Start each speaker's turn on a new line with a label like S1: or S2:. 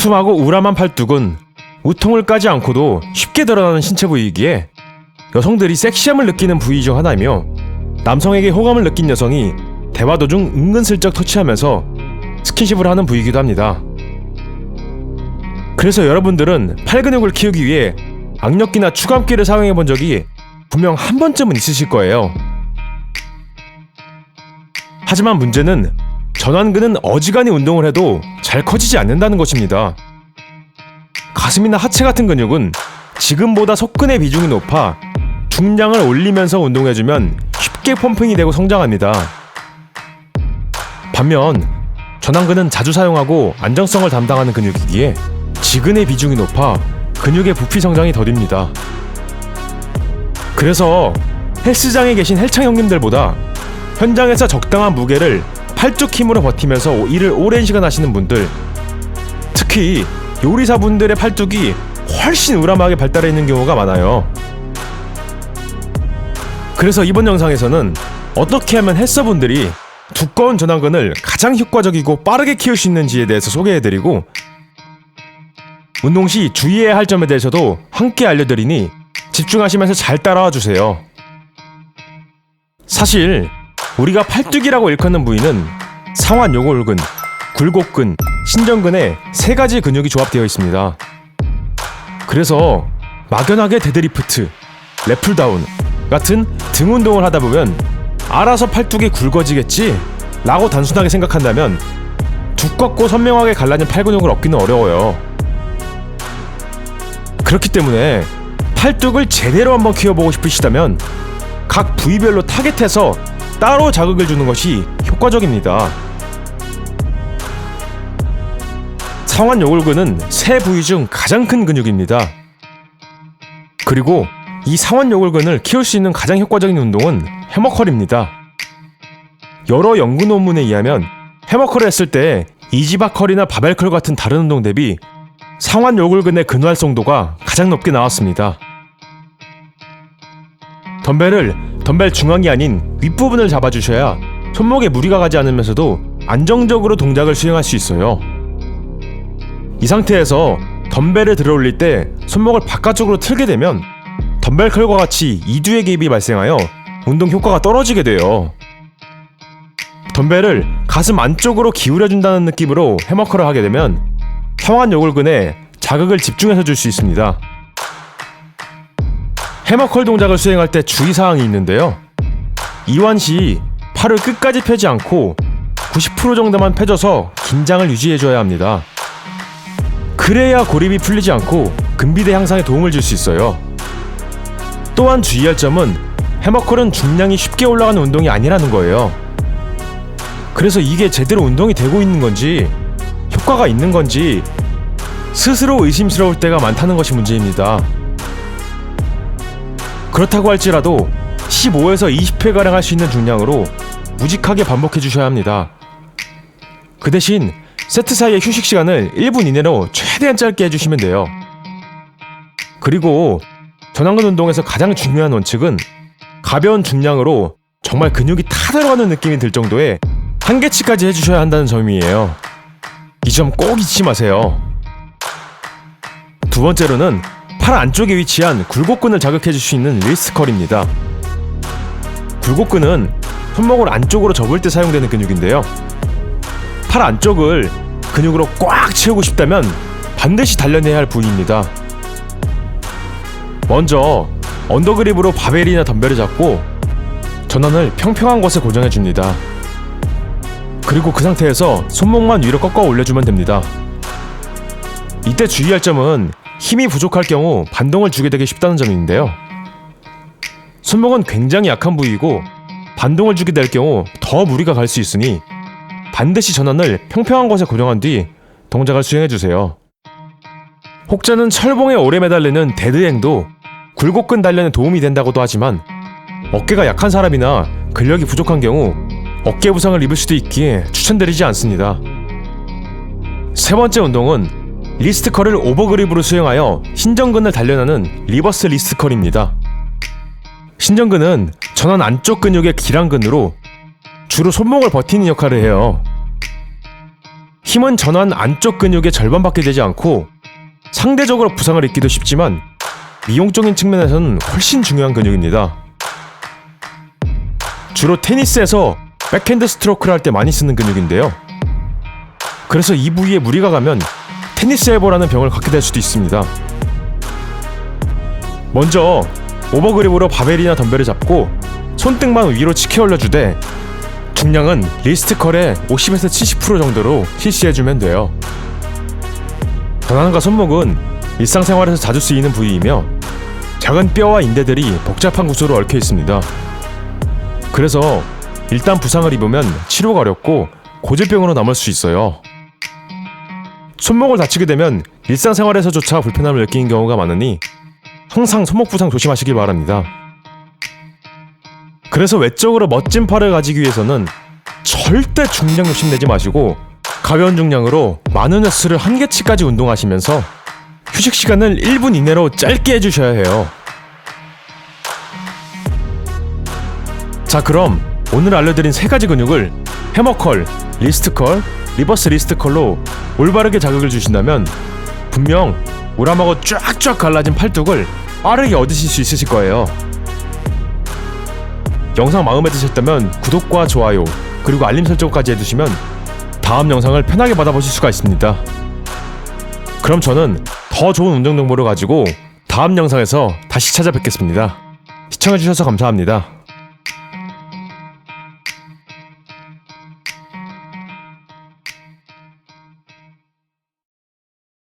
S1: 두툼하고 우람한 팔뚝은 우통을 까지 않고도 쉽게 드러나는 신체 부위이기에 여성들이 섹시함을 느끼는 부위 중 하나이며 남성에게 호감을 느낀 여성이 대화 도중 은근슬쩍 터치하면서 스킨십을 하는 부위이기도 합니다. 그래서 여러분들은 팔 근육을 키우기 위해 악력기나 추감기를 사용해본 적이 분명 한 번쯤은 있으실 거예요. 하지만 문제는 전완근은 어지간히 운동을 해도 잘 커지지 않는다는 것입니다. 가슴이나 하체 같은 근육은 지금보다 속근의 비중이 높아 중량을 올리면서 운동해주면 쉽게 펌핑이 되고 성장합니다. 반면 전완근은 자주 사용하고 안정성을 담당하는 근육이기에 지근의 비중이 높아 근육의 부피 성장이 더딥니다. 그래서 헬스장에 계신 헬창 형님들보다 현장에서 적당한 무게를 팔뚝 힘으로 버티면서 일을 오랜 시간 하시는 분들, 특히 요리사분들의 팔뚝이 훨씬 우람하게 발달해 있는 경우가 많아요. 그래서 이번 영상에서는 어떻게 하면 헬서분들이 두꺼운 전완근을 가장 효과적이고 빠르게 키울 수 있는지에 대해서 소개해드리고, 운동 시 주의해야 할 점에 대해서도 함께 알려드리니 집중하시면서 잘 따라와 주세요. 사실 우리가 팔뚝이라고 일컫는 부위는 상완 요골근, 굴곡근, 신전근의 세 가지 근육이 조합되어 있습니다. 그래서 막연하게 데드리프트, 랩풀다운 같은 등 운동을 하다 보면 알아서 팔뚝이 굵어지겠지 라고 단순하게 생각한다면 두껍고 선명하게 갈라진 팔 근육을 얻기는 어려워요. 그렇기 때문에 팔뚝을 제대로 한번 키워보고 싶으시다면 각 부위별로 타겟해서 따로 자극을 주는 것이 효과적입니다. 상완 요골근은 세 부위 중 가장 큰 근육입니다. 그리고 이 상완 요골근을 키울 수 있는 가장 효과적인 운동은 해머컬입니다. 여러 연구 논문에 의하면 해머컬을 했을 때 이지바컬이나 바벨컬 같은 다른 운동 대비 상완 요골근의 근활성도가 가장 높게 나왔습니다. 덤벨 중앙이 아닌 윗부분을 잡아주셔야 손목에 무리가 가지 않으면서도 안정적으로 동작을 수행할 수 있어요. 이 상태에서 덤벨을 들어 올릴 때 손목을 바깥쪽으로 틀게 되면 덤벨 컬과 같이 이두의 개입이 발생하여 운동 효과가 떨어지게 돼요. 덤벨을 가슴 안쪽으로 기울여준다는 느낌으로 해머컬을 하게 되면 상완 요골근에 자극을 집중해서 줄 수 있습니다. 해머컬 동작을 수행할 때 주의사항이 있는데요. 이완 시 팔을 끝까지 펴지 않고 90% 정도만 펴줘서 긴장을 유지해줘야 합니다. 그래야 고립이 풀리지 않고 근비대 향상에 도움을 줄 수 있어요. 또한 주의할 점은 해머컬은 중량이 쉽게 올라가는 운동이 아니라는 거예요. 그래서 이게 제대로 운동이 되고 있는 건지 효과가 있는 건지 스스로 의심스러울 때가 많다는 것이 문제입니다. 그렇다고 할지라도 15에서 20회가량 할 수 있는 중량으로 무직하게 반복해 주셔야 합니다. 그 대신 세트 사이의 휴식 시간을 1분 이내로 최대한 짧게 해주시면 돼요. 그리고 전완근 운동에서 가장 중요한 원칙은 가벼운 중량으로 정말 근육이 타들어가는 느낌이 들 정도의 한계치까지 해주셔야 한다는 점이에요. 이 점 꼭 잊지 마세요. 두 번째로는 팔 안쪽에 위치한 굴곡근을 자극해줄 수 있는 리스트컬입니다. 굴곡근은 손목을 안쪽으로 접을 때 사용되는 근육인데요. 팔 안쪽을 근육으로 꽉 채우고 싶다면 반드시 단련해야 할 부위입니다. 먼저 언더그립으로 바벨이나 덤벨을 잡고 전완을 평평한 곳에 고정해줍니다. 그리고 그 상태에서 손목만 위로 꺾어 올려주면 됩니다. 이때 주의할 점은 힘이 부족할 경우 반동을 주게 되기 쉽다는 점인데요. 손목은 굉장히 약한 부위이고 반동을 주게 될 경우 더 무리가 갈 수 있으니 반드시 전완을 평평한 곳에 고정한 뒤 동작을 수행해주세요. 혹자는 철봉에 오래 매달리는 데드행도 굴곡근 단련에 도움이 된다고도 하지만 어깨가 약한 사람이나 근력이 부족한 경우 어깨 부상을 입을 수도 있기에 추천드리지 않습니다. 세 번째 운동은 리스트컬을 오버그립으로 수행하여 신전근을 단련하는 리버스 리스트컬입니다. 신전근은 전완 안쪽 근육의 기랑근으로 주로 손목을 버티는 역할을 해요. 힘은 전완 안쪽 근육의 절반밖에 되지 않고 상대적으로 부상을 입기도 쉽지만 미용적인 측면에서는 훨씬 중요한 근육입니다. 주로 테니스에서 백핸드 스트로크를 할 때 많이 쓰는 근육인데요. 그래서 이 부위에 무리가 가면 테니스 엘보라는 병을 갖게 될 수도 있습니다. 먼저 오버그립으로 바벨이나 덤벨을 잡고 손등만 위로 치켜 올려주되 중량은 리스트 컬의 50에서 70% 정도로 실시해주면 돼요. 전완과 손목은 일상생활에서 자주 쓰이는 부위이며 작은 뼈와 인대들이 복잡한 구조로 얽혀 있습니다. 그래서 일단 부상을 입으면 치료가 어렵고 고질병으로 남을 수 있어요. 손목을 다치게 되면 일상생활에서조차 불편함을 느끼는 경우가 많으니 항상 손목 부상 조심하시길 바랍니다. 그래서 외적으로 멋진 팔을 가지기 위해서는 절대 중량 욕심내지 마시고 가벼운 중량으로 많은 횟수를 한 개치까지 운동하시면서 휴식 시간을 1분 이내로 짧게 해주셔야 해요. 자, 그럼 오늘 알려드린 3가지 근육을 해머컬, 리스트컬, 리버스 리스트컬로 올바르게 자극을 주신다면 분명 우람하고 쫙쫙 갈라진 팔뚝을 빠르게 얻으실 수 있으실 거예요. 영상 마음에 드셨다면 구독과 좋아요 그리고 알림 설정까지 해두시면 다음 영상을 편하게 받아보실 수가 있습니다. 그럼 저는 더 좋은 운동 정보를 가지고 다음 영상에서 다시 찾아뵙겠습니다. 시청해주셔서 감사합니다.